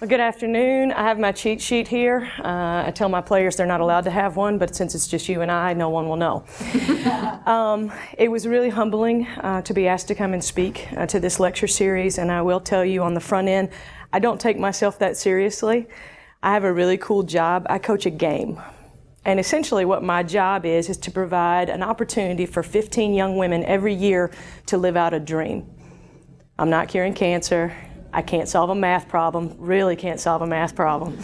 Well, good afternoon. I have my cheat sheet here. I tell my players they're not allowed to have one, but since it's just you and I, no one will know. It was really humbling to be asked to come and speak to this lecture series, and I will tell you on the front end, I don't take myself that seriously. I have a really cool job. I coach a game. And essentially what my job is to provide an opportunity for 15 young women every year to live out a dream. I'm not curing cancer. I can't solve a math problem, really can't solve a math problem.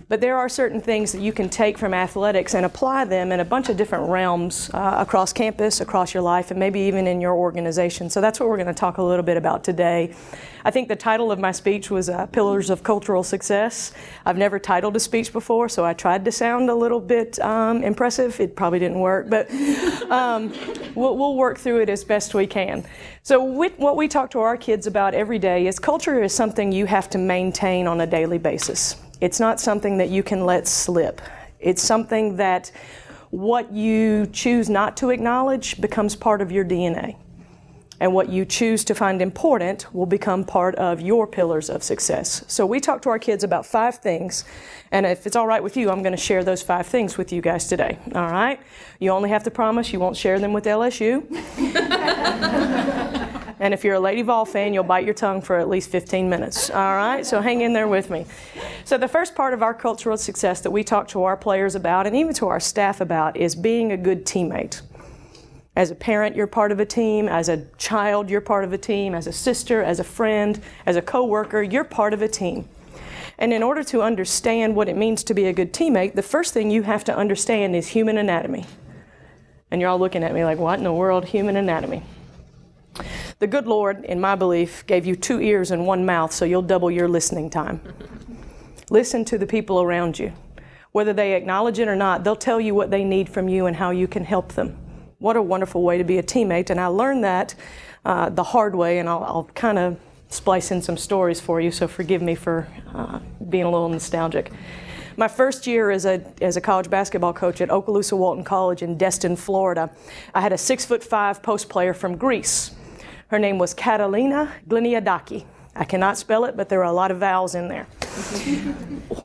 But there are certain things that you can take from athletics and apply them in a bunch of different realms across campus, across your life, and maybe even in your organization. So that's what we're going to talk a little bit about today. I think the title of my speech was Pillars of Cultural Success. I've never titled a speech before, so I tried to sound a little bit impressive. It probably didn't work, but we'll work through it as best we can. So what we talk to our kids about every day is culture is something you have to maintain on a daily basis. It's not something that you can let slip. It's something that what you choose not to acknowledge becomes part of your DNA. And what you choose to find important will become part of your pillars of success. So we talk to our kids about 5 things, and if it's all right with you, I'm going to share those 5 things with you guys today. All right? You only have to promise you won't share them with LSU. And if you're a Lady Vol fan, you'll bite your tongue for at least 15 minutes. All right? So hang in there with me. So the first part of our cultural success that we talk to our players about, and even to our staff about, is being a good teammate. As a parent, you're part of a team. As a child, you're part of a team. As a sister, as a friend, as a coworker, you're part of a team. And in order to understand what it means to be a good teammate, the first thing you have to understand is human anatomy. And you're all looking at me like, what in the world, human anatomy? The good Lord, in my belief, gave you 2 ears and 1 mouth, so you'll double your listening time. Listen to the people around you. Whether they acknowledge it or not, they'll tell you what they need from you and how you can help them. What a wonderful way to be a teammate, and I learned that the hard way, and I'll kind of splice in some stories for you, so forgive me for being a little nostalgic. My first year as a college basketball coach at Okaloosa Walton College in Destin, Florida, I had a 6'5" post player from Greece. Her name was Katalina Gliniadaki. I cannot spell it, but there are a lot of vowels in there.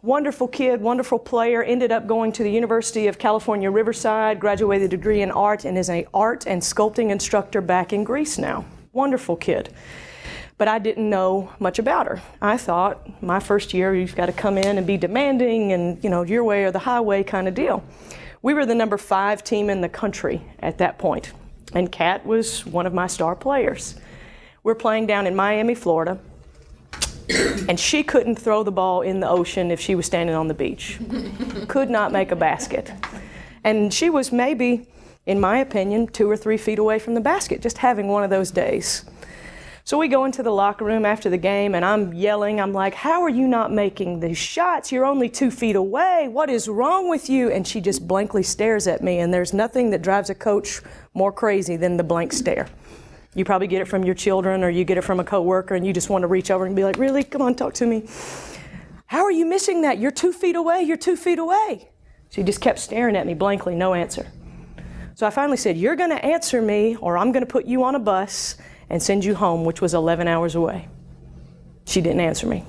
Wonderful kid, wonderful player, ended up going to the University of California, Riverside, graduated a degree in art, and is an art and sculpting instructor back in Greece now. Wonderful kid. But I didn't know much about her. I thought, my first year, you've got to come in and be demanding and, you know, your way or the highway kind of deal. We were the number 5 team in the country at that point, and Kat was one of my star players. We're playing down in Miami, Florida, and she couldn't throw the ball in the ocean if she was standing on the beach. Could not make a basket. And she was maybe, in my opinion, 2 or 3 feet away from the basket, just having one of those days. So we go into the locker room after the game, and I'm yelling. I'm like, how are you not making these shots? You're only 2 feet away. What is wrong with you? And she just blankly stares at me, and there's nothing that drives a coach more crazy than the blank stare. You probably get it from your children, or you get it from a coworker, and you just want to reach over and be like, really? Come on, talk to me. How are you missing that? You're 2 feet away. You're 2 feet away. She just kept staring at me blankly, no answer. So I finally said, you're going to answer me, or I'm going to put you on a bus and send you home, which was 11 hours away. She didn't answer me.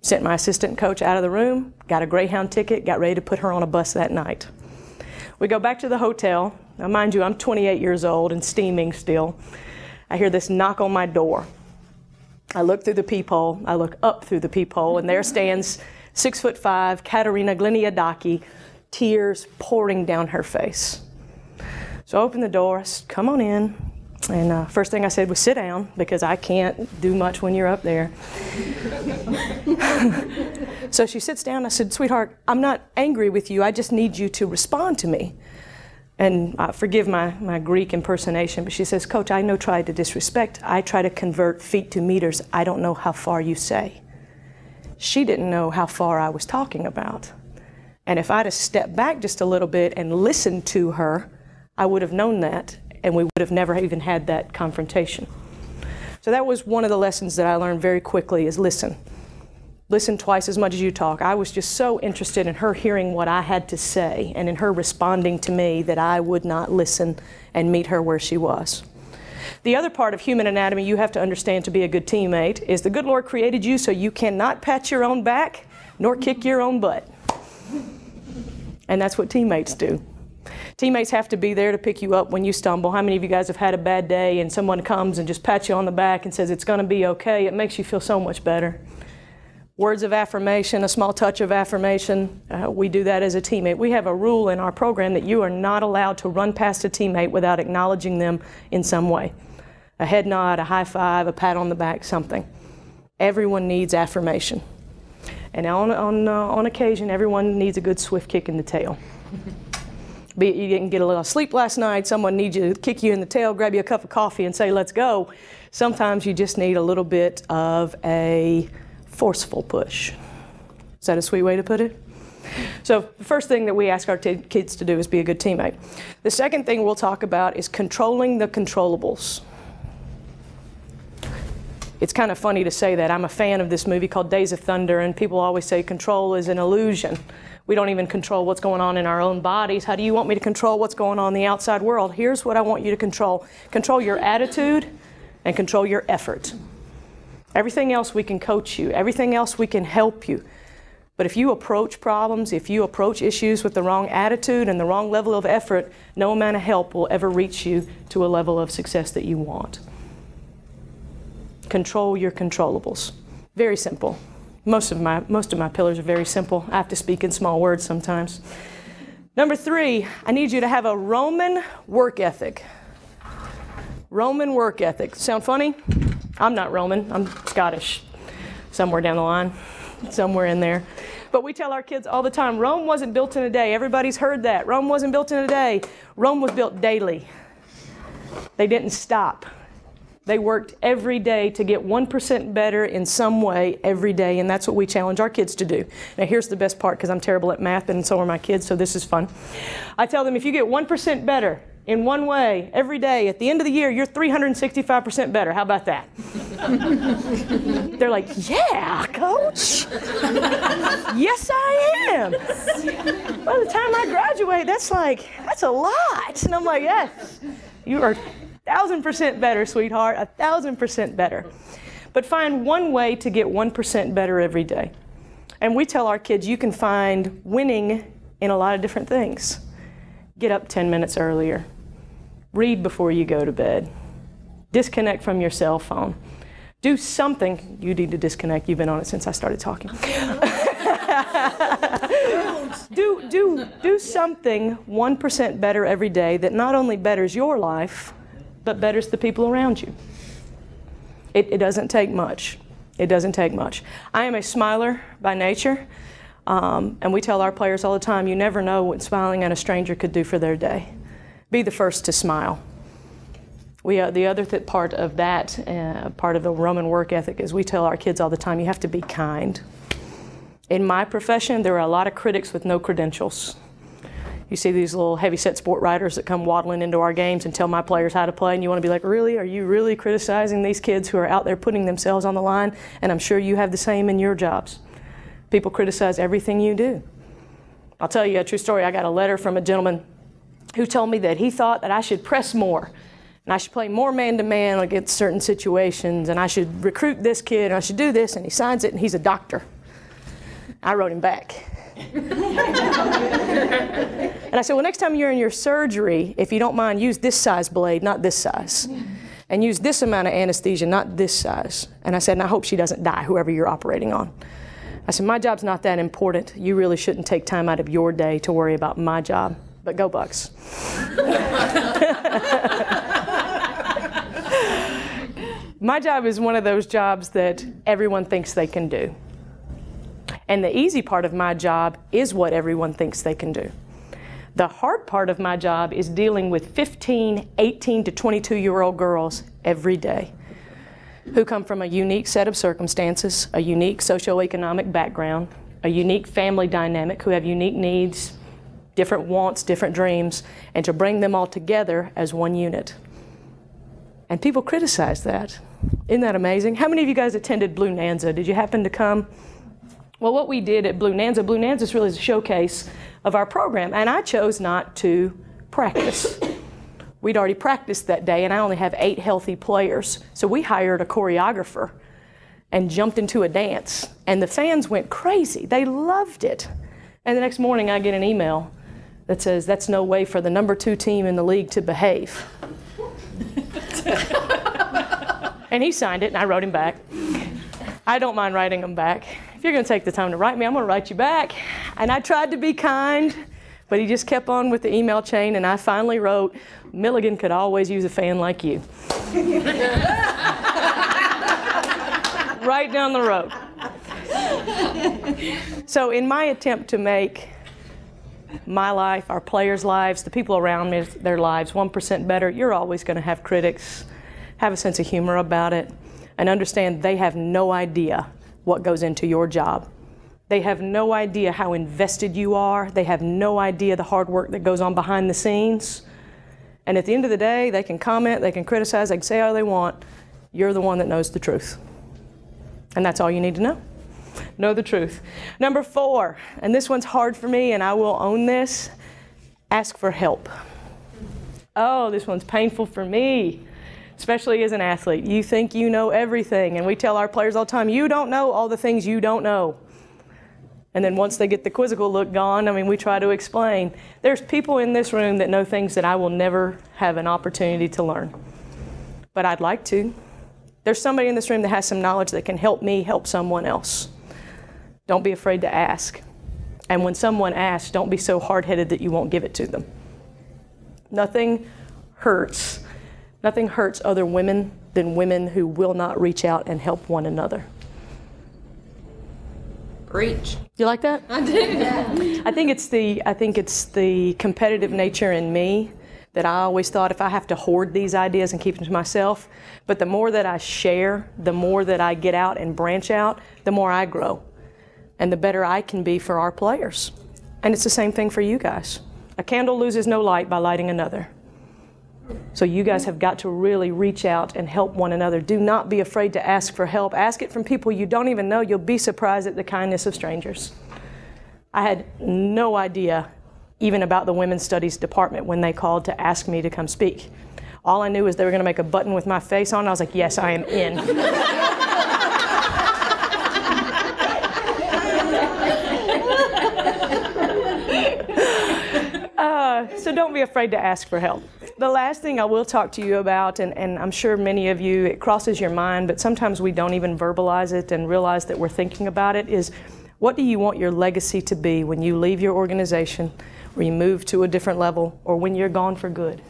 Sent my assistant coach out of the room, got a Greyhound ticket, got ready to put her on a bus that night. We go back to the hotel. Now, mind you, I'm 28 years old and steaming still. I hear this knock on my door. I look through the peephole. I look up through the peephole, and there stands 6'5" Katarina Gliniadaki, tears pouring down her face. So I opened the door. I said, come on in. And first thing I said was sit down, because I can't do much when you're up there. So she sits down. I said, sweetheart, I'm not angry with you. I just need you to respond to me. And forgive my Greek impersonation, but she says, Coach, I no try to disrespect. I try to convert feet to meters. I don't know how far you say. She didn't know how far I was talking about. And if I'd have stepped back just a little bit and listened to her, I would have known that, and we would have never even had that confrontation. So that was one of the lessons that I learned very quickly, is listen. Listen twice as much as you talk. I was just so interested in her hearing what I had to say and in her responding to me that I would not listen and meet her where she was. The other part of human anatomy you have to understand to be a good teammate is the good Lord created you so you cannot pat your own back nor kick your own butt. And that's what teammates do. Teammates have to be there to pick you up when you stumble. How many of you guys have had a bad day and someone comes and just pats you on the back and says it's going to be okay? It makes you feel so much better. Words of affirmation, a small touch of affirmation, we do that as a teammate. We have a rule in our program that you are not allowed to run past a teammate without acknowledging them in some way. A head nod, a high five, a pat on the back, something. Everyone needs affirmation. And on occasion, everyone needs a good swift kick in the tail. Be it you didn't get a little sleep last night, someone needs you to kick you in the tail, grab you a cup of coffee and say, let's go. Sometimes you just need a little bit of a forceful push. Is that a sweet way to put it? So the first thing that we ask our kids to do is be a good teammate. The second thing we'll talk about is controlling the controllables. It's kind of funny to say that. I'm a fan of this movie called Days of Thunder, and people always say control is an illusion. We don't even control what's going on in our own bodies. How do you want me to control what's going on in the outside world? Here's what I want you to control. Control your attitude and control your effort. Everything else we can coach you. Everything else we can help you. But if you approach problems, if you approach issues with the wrong attitude and the wrong level of effort, no amount of help will ever reach you to a level of success that you want. Control your controllables. Very simple. Most of my pillars are very simple. I have to speak in small words sometimes. Number 3, I need you to have a Roman work ethic. Roman work ethic. Sound funny? I'm not Roman. I'm Scottish. Somewhere down the line. Somewhere in there. But we tell our kids all the time, Rome wasn't built in a day. Everybody's heard that. Rome wasn't built in a day. Rome was built daily. They didn't stop. They worked every day to get 1% better in some way every day, and that's what we challenge our kids to do. Now here's the best part, because I'm terrible at math and so are my kids, so this is fun. I tell them if you get 1% better in one way every day, at the end of the year, you're 365% better. How about that? They're like, yeah, Coach. Yes, I am. By the time I graduate, that's a lot. And I'm like, yes, you are 1,000% better, sweetheart, 1,000% better. But find one way to get 1% better every day. And we tell our kids you can find winning in a lot of different things. Get up 10 minutes earlier. Read before you go to bed. Disconnect from your cell phone. Do something. You need to disconnect. You've been on it since I started talking. do something 1% better every day that not only betters your life, but betters the people around you. It doesn't take much. It doesn't take much. I am a smiler by nature, and we tell our players all the time, you never know what smiling at a stranger could do for their day. Be the first to smile. The other part of that, part of the Roman work ethic, is we tell our kids all the time, you have to be kind. In my profession, there are a lot of critics with no credentials. You see these little heavy-set sport writers that come waddling into our games and tell my players how to play, and you want to be like, really? Are you really criticizing these kids who are out there putting themselves on the line? And I'm sure you have the same in your jobs. People criticize everything you do. I'll tell you a true story. I got a letter from a gentleman who told me that he thought that I should press more, and I should play more man-to-man against certain situations, and I should recruit this kid, and I should do this, and he signs it, and he's a doctor. I wrote him back. And I said, well, next time you're in your surgery, if you don't mind, use this size blade, not this size. And use this amount of anesthesia, not this size. And I said, and I hope she doesn't die, whoever you're operating on. I said, my job's not that important. You really shouldn't take time out of your day to worry about my job. But go Bucks. My job is one of those jobs that everyone thinks they can do. And the easy part of my job is what everyone thinks they can do. The hard part of my job is dealing with 15, 18 to 22-year-old girls every day who come from a unique set of circumstances, a unique socioeconomic background, a unique family dynamic, who have unique needs, different wants, different dreams, and to bring them all together as one unit. And people criticize that. Isn't that amazing? How many of you guys attended Blue Nanza? Did you happen to come? Well, what we did at Blue Nanza is really a showcase of our program, and I chose not to practice. We'd already practiced that day, and I only have 8 healthy players. So we hired a choreographer and jumped into a dance. And the fans went crazy. They loved it. And the next morning, I get an email that says, "That's no way for the number 2 team in the league to behave." And he signed it, and I wrote him back. I don't mind writing him back. If you're going to take the time to write me, I'm going to write you back. And I tried to be kind, but he just kept on with the email chain, and I finally wrote, "Milligan could always use a fan like you." Right down the road. So in my attempt to make my life, our players' lives, the people around me, their lives 1% better, you're always going to have critics. Have a sense of humor about it, and understand they have no idea what goes into your job. They have no idea how invested you are. They have no idea the hard work that goes on behind the scenes. And at the end of the day, they can comment, they can criticize, they can say all they want. You're the one that knows the truth. And that's all you need to know. Know the truth. Number 4, and this one's hard for me, and I will own this, ask for help. Oh, this one's painful for me, especially as an athlete. You think you know everything, and we tell our players all the time, you don't know all the things you don't know. And then once they get the quizzical look gone, I mean, we try to explain. There's people in this room that know things that I will never have an opportunity to learn. But I'd like to. There's somebody in this room that has some knowledge that can help me help someone else. Don't be afraid to ask. And when someone asks, don't be so hard-headed that you won't give it to them. Nothing hurts other women than women who will not reach out and help one another. Preach. You like that? I do. Yeah. I think it's the competitive nature in me that I always thought if I have to hoard these ideas and keep them to myself, but the more that I share, the more that I get out and branch out, the more I grow. And the better I can be for our players. And it's the same thing for you guys. A candle loses no light by lighting another. So you guys have got to really reach out and help one another. Do not be afraid to ask for help. Ask it from people you don't even know. You'll be surprised at the kindness of strangers. I had no idea even about the Women's Studies department when they called to ask me to come speak. All I knew was they were going to make a button with my face on. I was like, yes, I am in. So don't be afraid to ask for help. The last thing I will talk to you about, and I'm sure many of you, it crosses your mind, but sometimes we don't even verbalize it and realize that we're thinking about it, is what do you want your legacy to be when you leave your organization, or you move to a different level, or when you're gone for good?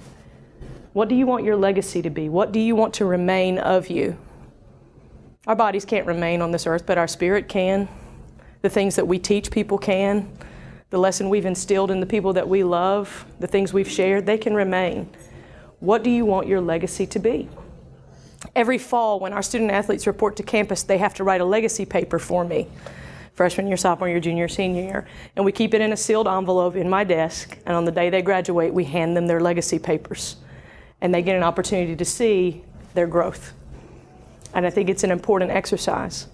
What do you want your legacy to be? What do you want to remain of you? Our bodies can't remain on this earth, but our spirit can. The things that we teach people can. The lesson we've instilled in the people that we love, the things we've shared, they can remain. What do you want your legacy to be? Every fall, when our student athletes report to campus, they have to write a legacy paper for me. Freshman year, sophomore year, junior, senior year. And we keep it in a sealed envelope in my desk, and on the day they graduate, we hand them their legacy papers. And they get an opportunity to see their growth. And I think it's an important exercise.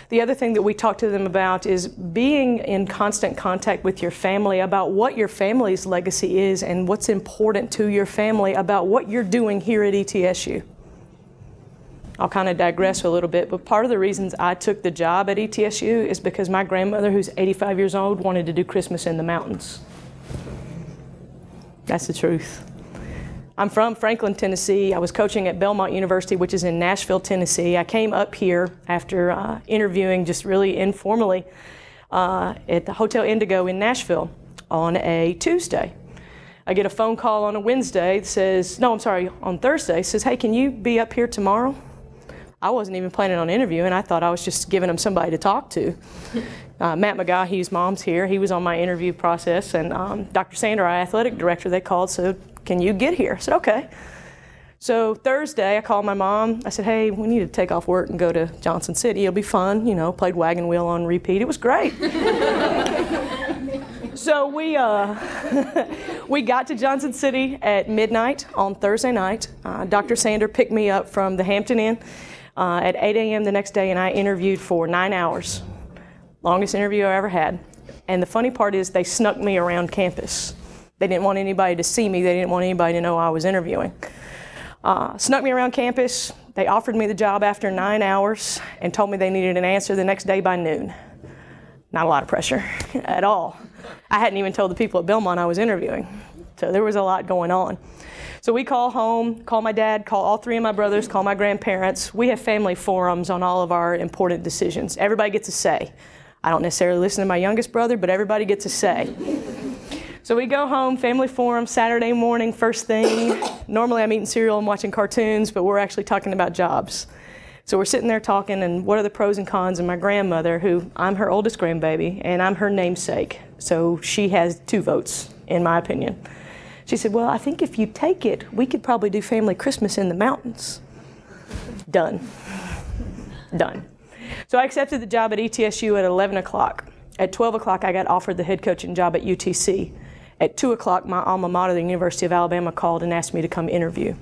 The other thing that we talk to them about is being in constant contact with your family about what your family's legacy is and what's important to your family about what you're doing here at ETSU. I'll kind of digress a little bit, but part of the reasons I took the job at ETSU is because my grandmother, who's 85 years old, wanted to do Christmas in the mountains. That's the truth. I'm from Franklin, Tennessee. I was coaching at Belmont University, which is in Nashville, Tennessee. I came up here after interviewing just really informally at the Hotel Indigo in Nashville on a Tuesday. I get a phone call on a Wednesday that says, on Thursday, says, hey, can you be up here tomorrow? I wasn't even planning on interviewing. I thought I was just giving them somebody to talk to. Matt McGahee's mom's here. He was on my interview process. And Dr. Sander, our athletic director, they called, said, can you get here? I said, okay. So Thursday, I called my mom. I said, hey, we need to take off work and go to Johnson City. It'll be fun. You know, played Wagon Wheel on repeat. It was great. So we got to Johnson City at midnight on Thursday night. Dr. Sander picked me up from the Hampton Inn at 8 a.m. the next day, and I interviewed for 9 hours. Longest interview I ever had. And the funny part is they snuck me around campus. They didn't want anybody to see me. They didn't want anybody to know I was interviewing. Snuck me around campus. They offered me the job after 9 hours and told me they needed an answer the next day by noon. Not a lot of pressure at all. I hadn't even told the people at Belmont I was interviewing. So there was a lot going on. So we call home, call my dad, call all 3 of my brothers, call my grandparents. We have family forums on all of our important decisions. Everybody gets a say. I don't necessarily listen to my youngest brother, but everybody gets a say. So we go home, family forum, Saturday morning, first thing. Normally I'm eating cereal and watching cartoons, but we're actually talking about jobs. So we're sitting there talking, and what are the pros and cons? And my grandmother, who I'm her oldest grandbaby, and I'm her namesake, so she has 2 votes, in my opinion. She said, well, I think if you take it, we could probably do family Christmas in the mountains. Done. Done. So I accepted the job at ETSU at 11 o'clock. At 12 o'clock, I got offered the head coaching job at UTC. At 2 o'clock, my alma mater, the University of Alabama, called and asked me to come interview.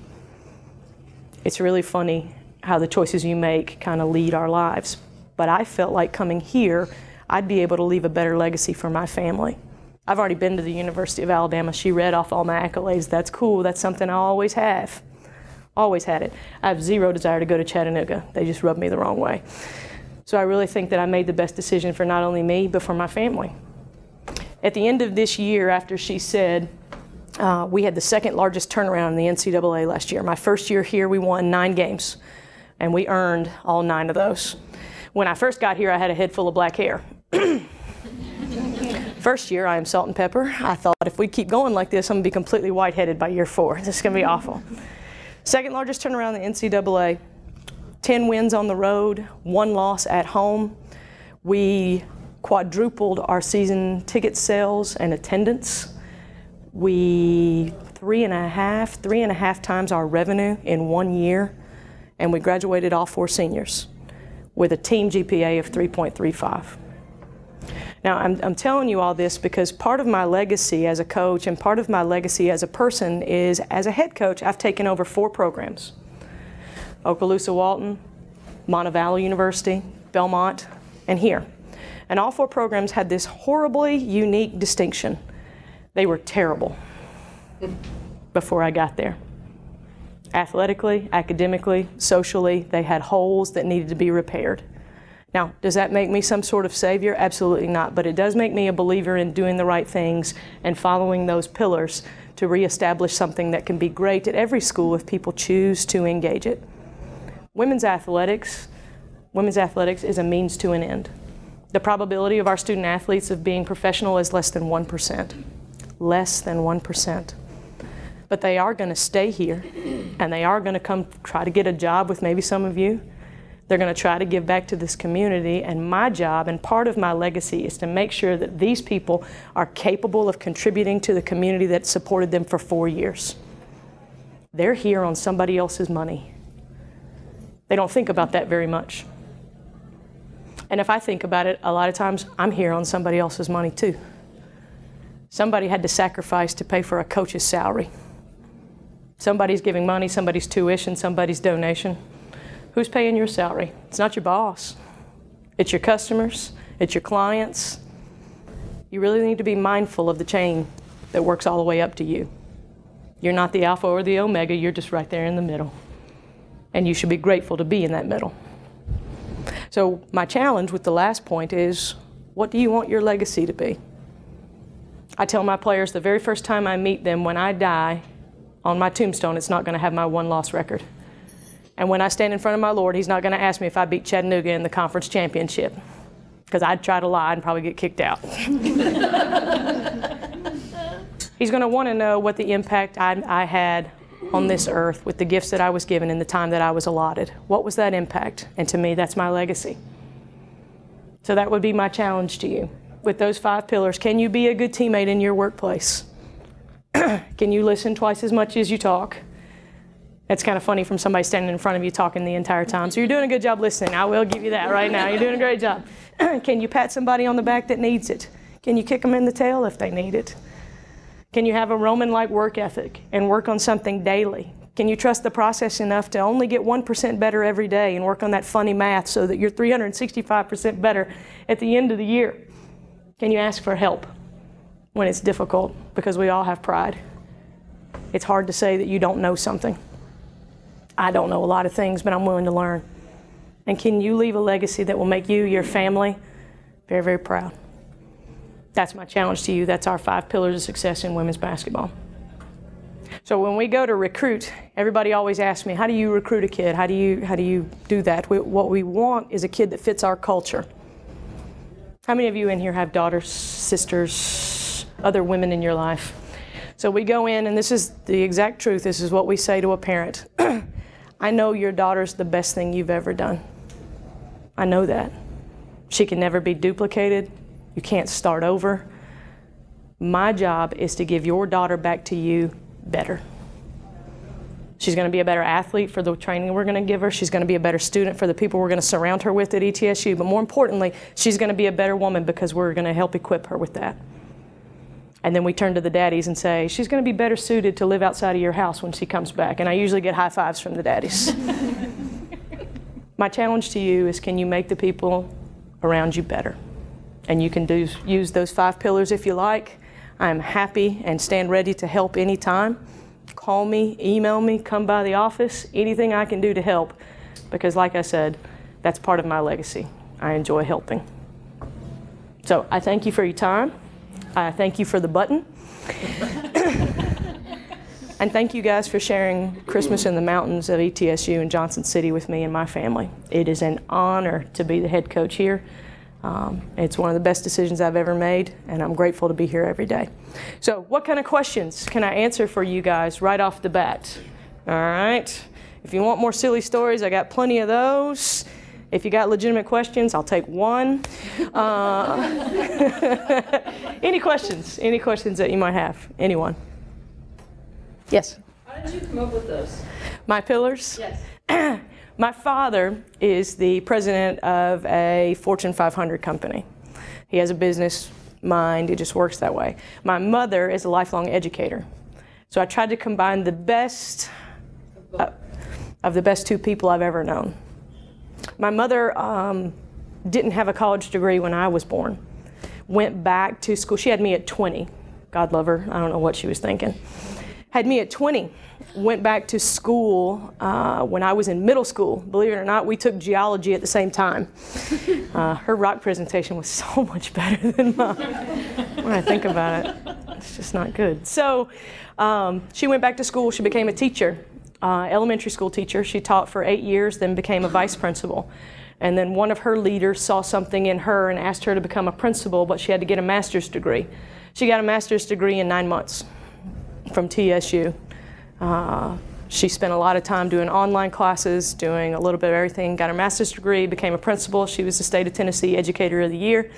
It's really funny how the choices you make kind of lead our lives. But I felt like coming here, I'd be able to leave a better legacy for my family. I've already been to the University of Alabama. She read off all my accolades. That's cool. That's something I always have. Always had it. I have 0 desire to go to Chattanooga. They just rubbed me the wrong way. So I really think that I made the best decision for not only me, but for my family. At the end of this year, after she said, we had the 2nd largest turnaround in the NCAA last year. My first year here, we won 9 games, and we earned all 9 of those. When I first got here, I had a head full of black hair. First year, I am salt and pepper. I thought if we keep going like this, I'm going to be completely white-headed by year 4. This is going to be awful. 2nd largest turnaround in the NCAA, 10 wins on the road, 1 loss at home. We quadrupled our season ticket sales and attendance. We 3.5 times our revenue in 1 year, and we graduated all 4 seniors with a team GPA of 3.35. Now, I'm telling you all this because part of my legacy as a coach and part of my legacy as a person is, as a head coach, I've taken over 4 programs. Okaloosa Walton, Montevallo University, Belmont, and here. And all 4 programs had this horribly unique distinction. They were terrible before I got there. Athletically, academically, socially, they had holes that needed to be repaired. Now, does that make me some sort of savior? Absolutely not, but it does make me a believer in doing the right things and following those pillars to reestablish something that can be great at every school if people choose to engage it. Women's athletics is a means to an end. The probability of our student athletes of being professional is less than 1%. Less than 1%. But they are going to stay here, and they are going to come try to get a job with maybe some of you. They're going to try to give back to this community, and my job and part of my legacy is to make sure that these people are capable of contributing to the community that supported them for 4 years. They're here on somebody else's money. They don't think about that very much. And if I think about it, a lot of times I'm here on somebody else's money too. Somebody had to sacrifice to pay for a coach's salary. Somebody's giving money, somebody's tuition, somebody's donation. Who's paying your salary? It's not your boss. It's your customers. It's your clients. You really need to be mindful of the chain that works all the way up to you. You're not the alpha or the omega, you're just right there in the middle. And you should be grateful to be in that middle. So my challenge with the last point is, what do you want your legacy to be? I tell my players the very first time I meet them, when I die, on my tombstone, it's not going to have my 1-loss record. And when I stand in front of my Lord, He's not going to ask me if I beat Chattanooga in the conference championship, because I'd try to lie and probably get kicked out. He's going to want to know what the impact I had on this earth with the gifts that I was given in the time that I was allotted. What was that impact? And to me, that's my legacy. So that would be my challenge to you. With those 5 pillars, can you be a good teammate in your workplace? Can you listen twice as much as you talk? It's kind of funny from somebody standing in front of you talking the entire time. So you're doing a good job listening. I will give you that right now. You're doing a great job. Can you pat somebody on the back that needs it? Can you kick them in the tail if they need it? Can you have a Roman-like work ethic and work on something daily? Can you trust the process enough to only get 1% better every day and work on that funny math so that you're 365% better at the end of the year? Can you ask for help? when it's difficult, because we all have pride. It's hard to say that you don't know something. I don't know a lot of things, but I'm willing to learn. And can you leave a legacy that will make you, your family, very, very proud? That's my challenge to you. That's our 5 pillars of success in women's basketball. So when we go to recruit, everybody always asks me, how do you recruit a kid? How do you do that? What we want is a kid that fits our culture. How many of you in here have daughters, sisters, other women in your life? So we go in, and this is the exact truth. This is what we say to a parent. I know your daughter's the best thing you've ever done. I know that. She can never be duplicated. You can't start over. My job is to give your daughter back to you better. She's going to be a better athlete for the training we're going to give her. She's going to be a better student for the people we're going to surround her with at ETSU. But more importantly, she's going to be a better woman because we're going to help equip her with that. And then we turn to the daddies and say, she's going to be better suited to live outside of your house when she comes back. And I usually get high fives from the daddies. My challenge to you is, can you make the people around you better? And you can use those 5 pillars if you like. I'm happy and stand ready to help anytime. Call me, email me, come by the office, anything I can do to help. Because like I said, that's part of my legacy. I enjoy helping. So I thank you for your time. I thank you for the button. And thank you guys for sharing Christmas in the mountains of ETSU and Johnson City with me and my family. It is an honor to be the head coach here. It's one of the best decisions I've ever made, and I'm grateful to be here every day. So what kind of questions can I answer for you guys right off the bat? All right. If you want more silly stories, I got plenty of those. If you got legitimate questions, I'll take one. Any questions? Any questions that you might have? Anyone? Yes? How did you come up with those? My pillars? Yes. My father is the president of a Fortune 500 company. He has a business mind. It just works that way. My mother is a lifelong educator. So I tried to combine the best of the best 2 people I've ever known. My mother didn't have a college degree when I was born. Went back to school. She had me at 20. God love her. I don't know what she was thinking. Had me at 20. Went back to school when I was in middle school. Believe it or not, we took geology at the same time. Her rock presentation was so much better than mine. When I think about it, it's just not good. So she went back to school. She became a teacher, elementary school teacher. She taught for 8 years, then became a vice principal. And then one of her leaders saw something in her and asked her to become a principal, but she had to get a master's degree. She got a master's degree in 9 months from TSU. She spent a lot of time doing online classes, doing a little bit of everything, got her master's degree, became a principal. She was the State of Tennessee Educator of the Year.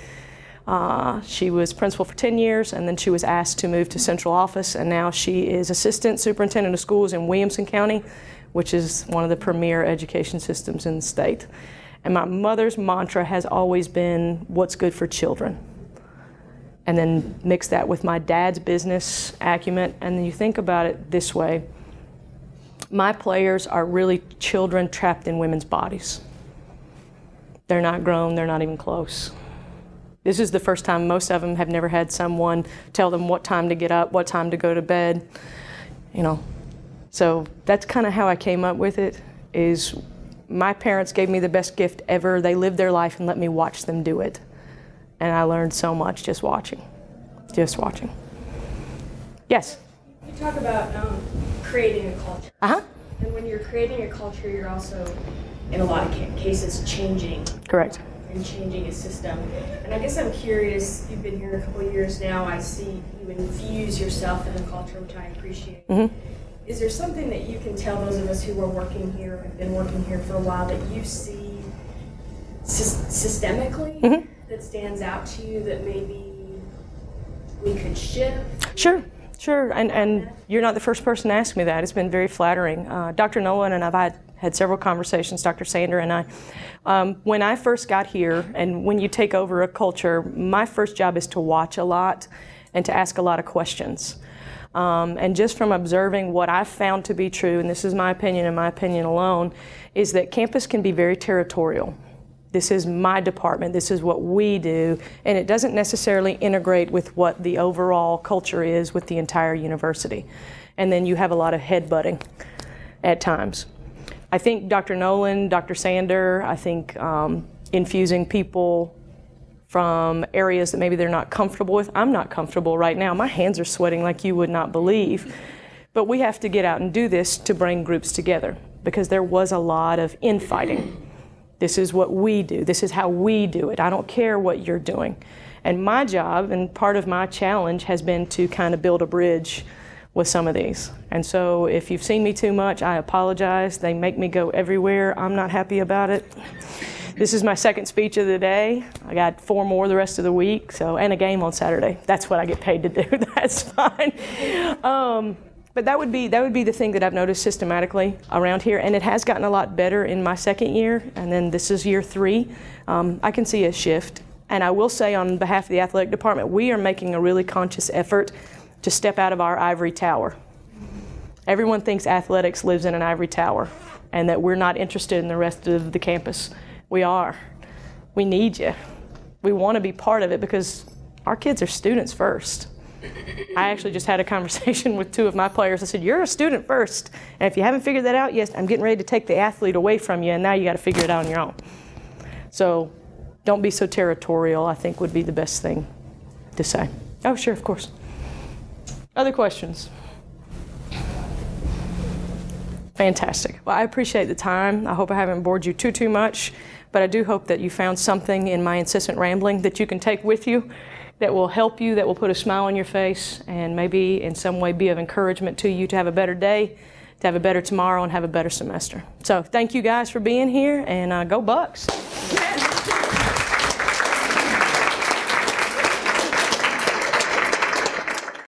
She was principal for 10 years, and then she was asked to move to central office, and now she is Assistant Superintendent of Schools in Williamson County, which is one of the premier education systems in the state. And my mother's mantra has always been, what's good for children? And then mix that with my dad's business acumen, and then you think about it this way. My players are really children trapped in women's bodies. They're not grown, they're not even close. This is the first time most of them have never had someone tell them what time to get up, what time to go to bed, you know. So that's kind of how I came up with it, is my parents gave me the best gift ever. They lived their life and let me watch them do it. And I learned so much just watching, Yes? You talk about creating a culture. Uh-huh. And when you're creating a culture, you're also, in a lot of cases, changing. Correct. And changing a system. And I guess I'm curious, you've been here a couple of years now, I see you infuse yourself in the culture, which I appreciate. Mm-hmm. Is there something that you can tell those of us who are working here, have been working here for a while, that you see systemically that stands out to you that maybe we could shift? Sure, and you're not the first person to ask me that. It's been very flattering. Dr. Nolan and I've had several conversations, Dr. Sander and I. When I first got here, and when you take over a culture, my first job is to watch a lot and to ask a lot of questions. And just from observing what I've found to be true, and this is my opinion and my opinion alone, is that campus can be very territorial. This is my department, this is what we do, and it doesn't necessarily integrate with what the overall culture is with the entire university. And then you have a lot of headbutting at times. I think Dr. Nolan, Dr. Sander, I think infusing people from areas that maybe they're not comfortable with. I'm not comfortable right now. My hands are sweating like you would not believe. But we have to get out and do this to bring groups together, because there was a lot of infighting. This is what we do. This is how we do it. I don't care what you're doing. And my job and part of my challenge has been to kind of build a bridge with some of these. And so if you've seen me too much, I apologize. They make me go everywhere. I'm not happy about it. This is my second speech of the day. I got 4 more the rest of the week, and a game on Saturday. That's what I get paid to do. That's fine. But that would be the thing that I've noticed systematically around here, and it has gotten a lot better in my second year, and then this is year 3. I can see a shift, and I will say on behalf of the athletic department, we are making a really conscious effort to step out of our ivory tower. Everyone thinks athletics lives in an ivory tower, and that we're not interested in the rest of the campus. We are. We need you. We want to be part of it because our kids are students first. I actually just had a conversation with 2 of my players. I said, you're a student first, and if you haven't figured that out, yes, I'm getting ready to take the athlete away from you, and now you got to figure it out on your own. So don't be so territorial, I think would be the best thing to say. Oh, sure, of course. Other questions? Fantastic. Well, I appreciate the time. I hope I haven't bored you too much, but I do hope that you found something in my incessant rambling that you can take with you, that will help you, that will put a smile on your face, and maybe in some way be of encouragement to you to have a better day, to have a better tomorrow, and have a better semester. So thank you guys for being here, and go Bucks.